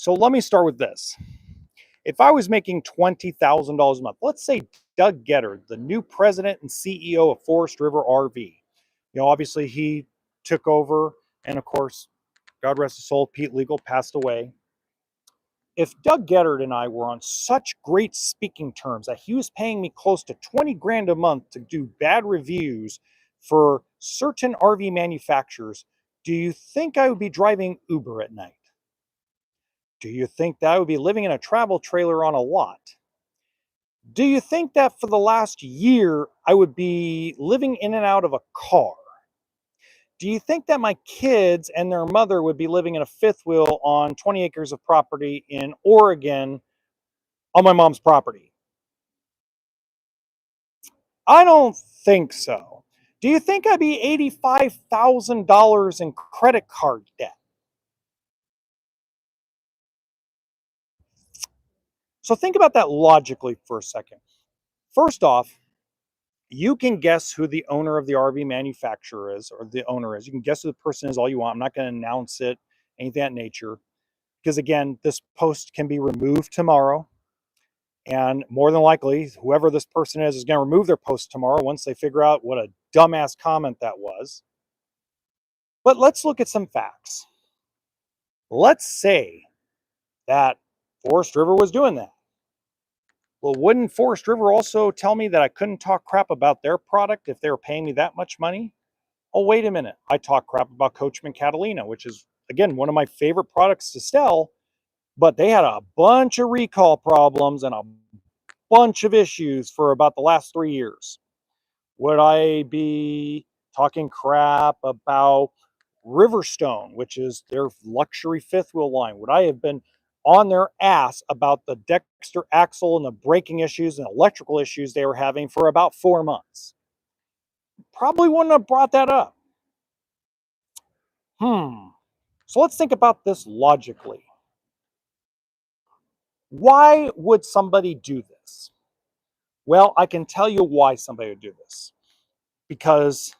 So let me start with this. If I was making $20,000 a month, let's say Doug Getter, the new president and CEO of Forest River RV, obviously he took over, and of course, God rest his soul, Pete Legal passed away. If Doug Getter and I were on such great speaking terms that he was paying me close to 20 grand a month to do bad reviews for certain RV manufacturers, do you think I would be driving Uber at night? Do you think that I would be living in a travel trailer on a lot? Do you think that for the last year I would be living in and out of a car? Do you think that my kids and their mother would be living in a fifth wheel on 20 acres of property in Oregon on my mom's property? I don't think so. Do you think I'd be $85,000 in credit card debt? So think about that logically for a second. First off, you can guess who the owner of the RV manufacturer is, or the owner is. You can guess who the person is all you want. I'm not going to announce it, anything of that nature. Because again, this post can be removed tomorrow. And more than likely, whoever this person is going to remove their post tomorrow once they figure out what a dumbass comment that was. But let's look at some facts. Let's say that Forest River was doing that. Well, wouldn't Forest River also tell me that I couldn't talk crap about their product if they were paying me that much money? Oh, wait a minute. I talk crap about Coachman Catalina, which is, again, one of my favorite products to sell, but they had a bunch of recall problems and a bunch of issues for about the last 3 years. Would I be talking crap about Riverstone, which is their luxury fifth wheel line? Would I have been on their ass about the Dexter axle and the braking issues and electrical issues they were having for about 4 months? Probably wouldn't have brought that up. So let's think about this logically. Why would somebody do this? Well, I can tell you why somebody would do this. Because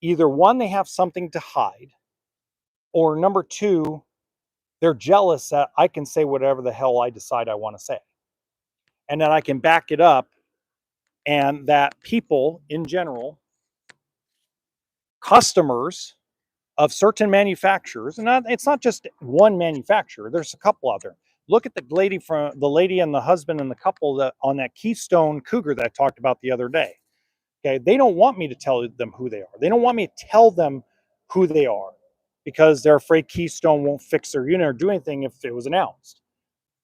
either one, they have something to hide, or number two, they're jealous that I can say whatever the hell I decide I want to say. And that I can back it up, and that people in general, customers of certain manufacturers, and it's not just one manufacturer, there's a couple out there. Look at the lady and the husband and the couple that on that Keystone Cougar that I talked about the other day. Okay, they don't want me to tell them who they are. They don't want me to tell them who they are because they're afraid Keystone won't fix their unit or do anything if it was announced.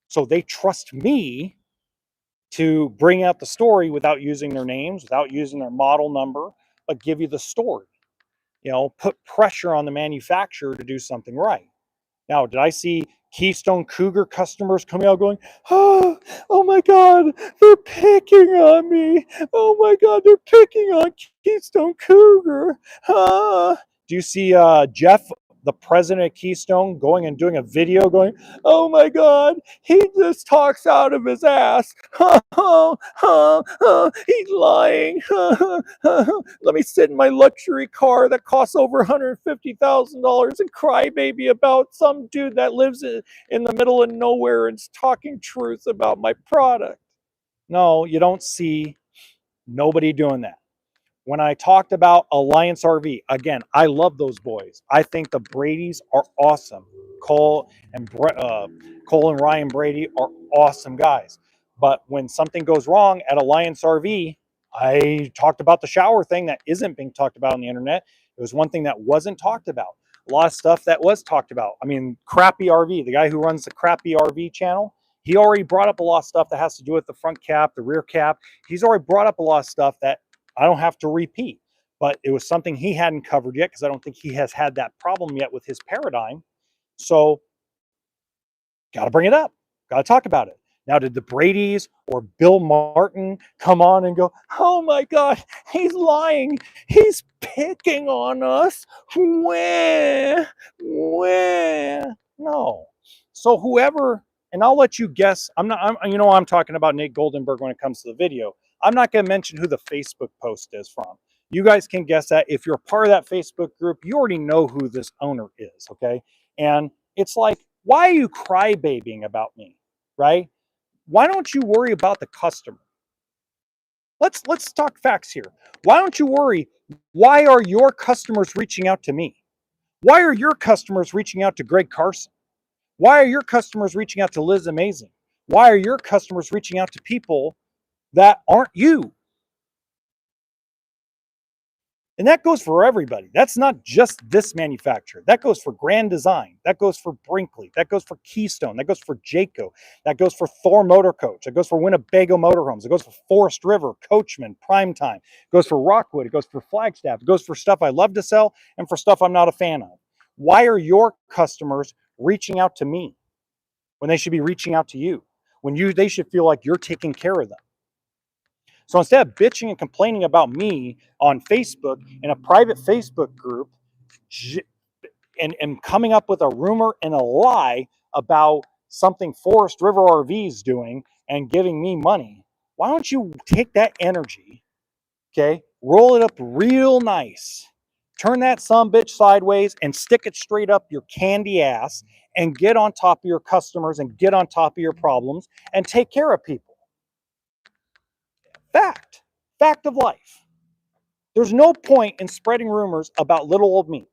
So they trust me to bring out the story without using their names, without using their model number, but give you the story. Put pressure on the manufacturer to do something right. Now, did I see Keystone Cougar customers coming out going, oh my God, they're picking on me. Oh my God, they're picking on Keystone Cougar. Do you see Jeff, the president of Keystone, going and doing a video going, oh my God, he just talks out of his ass. He's lying. Let me sit in my luxury car that costs over $150,000 and cry baby about some dude that lives in the middle of nowhere and is talking truth about my product. No, you don't see nobody doing that. When I talked about Alliance RV, again, I love those boys. I think the Bradys are awesome. Cole and Ryan Brady are awesome guys. But when something goes wrong at Alliance RV, I talked about the shower thing that isn't being talked about on the internet. It was one thing that wasn't talked about. A lot of stuff that was talked about. I mean, Crappy RV, the guy who runs the Crappy RV channel, he already brought up a lot of stuff that has to do with the front cap, the rear cap. He's already brought up a lot of stuff that I don't have to repeat, but it was something he hadn't covered yet because I don't think he has had that problem yet with his paradigm. So, got to bring it up, got to talk about it. Now, did the Bradys or Bill Martin come on and go, oh my God, he's lying, he's picking on us? Where? No. So whoever, and I'll let you guess. I'm talking about Nate Goldenberg when it comes to the video. I'm not going to mention who the Facebook post is from. You guys can guess that. If you're part of that Facebook group, you already know who this owner is, okay? And it's like Why are you crybabying about me, right? Why don't you worry about the customer? Let's talk facts here. Why don't you worry? Why are your customers reaching out to me? Why are your customers reaching out to Greg Carson? Why are your customers reaching out to Liz Amazing? Why are your customers reaching out to people that aren't you? And that goes for everybody. That's not just this manufacturer. That goes for Grand Design. That goes for Brinkley. That goes for Keystone. That goes for Jayco. That goes for Thor Motor Coach. It goes for Winnebago Motorhomes. It goes for Forest River, Coachman, Primetime. It goes for Rockwood. It goes for Flagstaff. It goes for stuff I love to sell and for stuff I'm not a fan of. Why are your customers reaching out to me when they should be reaching out to you? They should feel like you're taking care of them. So instead of bitching and complaining about me on Facebook in a private Facebook group and coming up with a rumor and a lie about something Forest River RV is doing and giving me money, why don't you take that energy, okay, roll it up real nice, turn that sumbitch sideways and stick it straight up your candy ass and get on top of your customers and get on top of your problems and take care of people. Fact of life. There's no point in spreading rumors about little old me.